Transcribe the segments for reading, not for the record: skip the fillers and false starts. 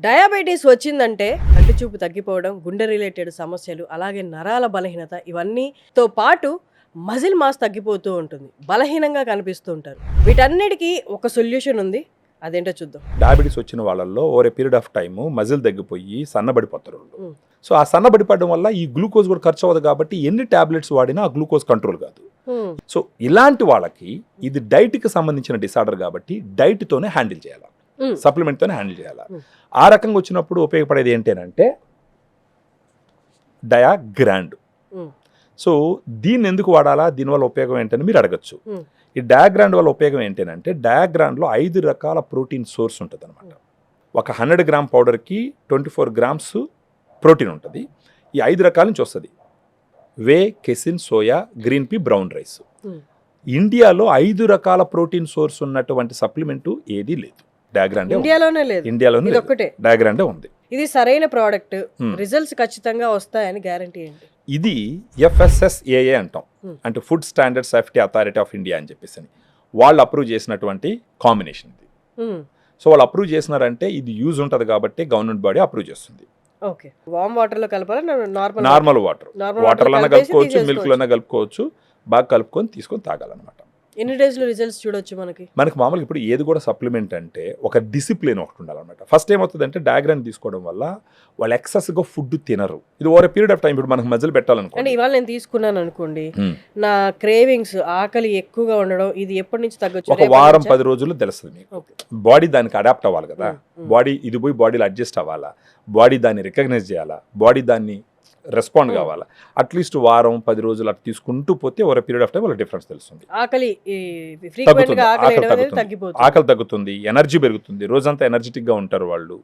Diabetes వచ్చిందంటే కంటి చూపు తగ్గిపోవడం, గుండె రిలేటెడ్ సమస్యలు, అలాగే నరాల బలహీనత ఇవన్నీతో పాటు మజిల్ మాస్ తగ్గిపోతూ ఉంటుంది, బలహీనంగా కనిపిస్తూ ఉంటారు. వీటన్నిటికీ ఒక సొల్యూషన్ ఉంది, అదేంటో చూద్దాం. డయాబెటీస్ వచ్చిన వాళ్ళల్లో over a period of time muscle తగ్గిపోయి సన్నబడిపోతారు. సో ఆ సన్నబడిపడడం వల్ల ఈ గ్లూకోజ్ కూడా ఖర్చు అవ్వదు కాబట్టి ఎన్ని టాబ్లెట్స్ వాడినా ఆ గ్లూకోజ్ కంట్రోల్ కాదు. సో ఇలాంటి వాళ్ళకి ఇది డైట్కి సంబంధించిన డిసార్డర్ కాబట్టి డైట్తోనే హ్యాండిల్ చేయాలి, సప్లిమెంట్తోనే హ్యాండిల్ చేయాలి. ఆ రకంగా వచ్చినప్పుడు ఉపయోగపడేది ఏంటంటే డయాగ్రాండ్. సో దీన్ని ఎందుకు వాడాలా, దీనివల్ల ఉపయోగం ఏంటని మీరు అడగచ్చు. ఈ డయాగ్రాండ్ వల్ల ఉపయోగం ఏంటంటే డయాగ్రాండ్లో 5 రకాల ప్రోటీన్ సోర్స్ ఉంటుంది అనమాట. ఒక 100 గ్రామ్ పౌడర్కి 24 గ్రామ్స్ ప్రోటీన్ ఉంటుంది. ఈ 5 రకాల నుంచి వస్తుంది: whey, casein, soya, green pea, brown rice. ఇండియాలో 5 రకాల ప్రోటీన్ సోర్స్ ఉన్నటువంటి సప్లిమెంటు ఏదీ లేదు. డయాగ్రాండే ఇండియాలోనే డయాగ్రాండే ఉంది. ఇది సరైన ప్రోడక్ట్, రిజల్ట్స్ ఖచ్చితంగా వస్తాయని గ్యారంటీ ఏంటి? ఇది FSSAI అంటాం, అంటే food standard safety authority of India అని చెప్పేసి వాళ్ళు అప్రూవ్ చేసినటువంటి కాంబినేషన్ ఇది. సో వాళ్ళు అప్రూవ్ చేసినారంటే ఇది యూజ్ ఉంటుంది కాబట్టి గవర్నమెంట్ బాడీ అప్రూవ్ చేస్తుంది. ఓకే, వామ్ వాటర్ లో కలపాలా, నార్మల్ వాటర్లోనే కలుపుకోవచ్చు, మిల్క్ లోనే కలుపుకోవచ్చు. బాగా కలుపుకొని తీసుకొని తాగాలన్నమాట. ఎన్ని డేస్ లో రిజల్ట్స్ చూడొచ్చు? మనకి మామూలుగా ఇప్పుడు ఏది కూడా సప్లిమెంట్ అంటే ఒక డిసిప్లిన్ ఒకటి ఉండాలన్నమాట. ఫస్ట్ ఏమవుతుందంటే డయాగ్రామ్ తీసుకోవడం వల్ల వాళ్ళు ఎక్సెస్గా ఫుడ్ తినరు. ఇది ఓవర్ పీరియడ్ ఆఫ్ టైం ఇప్పుడు మనకు మధ్యలో పెట్టాలనుకోండి. ఇవాళ నేను తీసుకున్నాను అనుకోండి, నా క్రేవింగ్స్, ఆకలి ఎక్కువగా ఉండడం, ఇది ఎప్పటి నుంచి తగ్గొచ్చు? ఒక వారం 10 రోజుల్లో తెలుస్తుంది మీకు. బాడీ దానికి అడాప్ట్ అవ్వాలి కదా, బాడీ ఇది పోయి బాడీలో అడ్జస్ట్ అవ్వాలా, బాడీ దాన్ని రికగ్నైజ్ చేయాలా, బాడీ దాన్ని రెస్పాండ్ కావాలా. అట్లీస్ట్ వారం 10 రోజులు అట్లా తీసుకుంటూ పోతే ఓవర్ పీరియడ్ ఆఫ్ టైం వాళ్ళ డిఫరెన్స్ తెలుస్తుంది. ఆకలి తగ్గుతుంది, ఎనర్జీ పెరుగుతుంది, రోజంతా ఎనర్జెటిక్ గా ఉంటారు వాళ్ళు.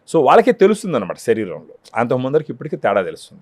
సో వాళ్ళకే తెలుస్తుంది అనమాట శరీరంలో. అంత ముందరికి ఇప్పటికీ తేడా తెలుస్తుంది.